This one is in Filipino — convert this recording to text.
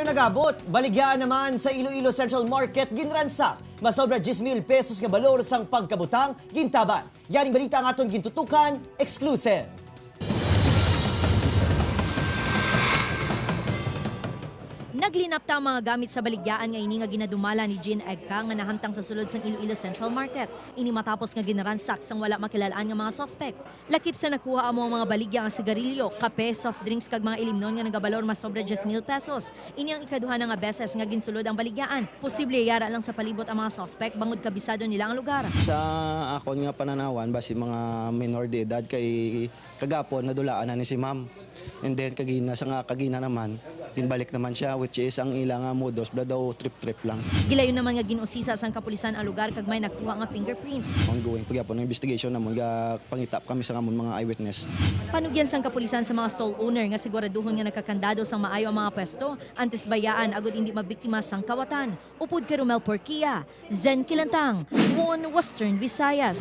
Sino nagabot? Baligyan naman sa Iloilo Central Market ginransak. Masobra 10,000 pesos nga balor sang pagkabutang gintaban. Yaring balita ang aton gintutukan, exclusive. Naglinapta ang mga gamit sa baligyan nga ini nga ginadumala ni Jean Egka nga nahamtang sa sulod sang Iloilo Central Market. Ini matapos nga ginaransak sang wala makilalaan nga mga suspect. Lakip sa nakuha ang mga baligya nga sigarilyo, kape, soft drinks kag mga ilimnon nga nagabalor mas sobra 10,000 pesos. Ini ang ikaduha na nga beses nga ginsulod ang baligyan. Posible yara lang sa palibot ang mga suspect bangod kabisado nila ang lugar. Sa akon nga pananawan basi mga minor de edad kay kagapon nadulaan na ni si ma'am. And then kagina naman tinbalik naman siya which is ang ilang modus bla daw trip lang. Gilayon naman nga ginusisa sang kapulisan ang lugar kag may nagkuha nga fingerprints. Ongoing pagyapon ng investigation namon ga pangitap kami sa amon mga eyewitness. Panugyan sang kapulisan sa mga stall owner nga siguraduhon nga nakakandado sang maayo ang mga pwesto antes bayaan agud hindi mabiktima sang kawatan. Upod kay Romel Porquia, Zen Kilantang, One Western Visayas.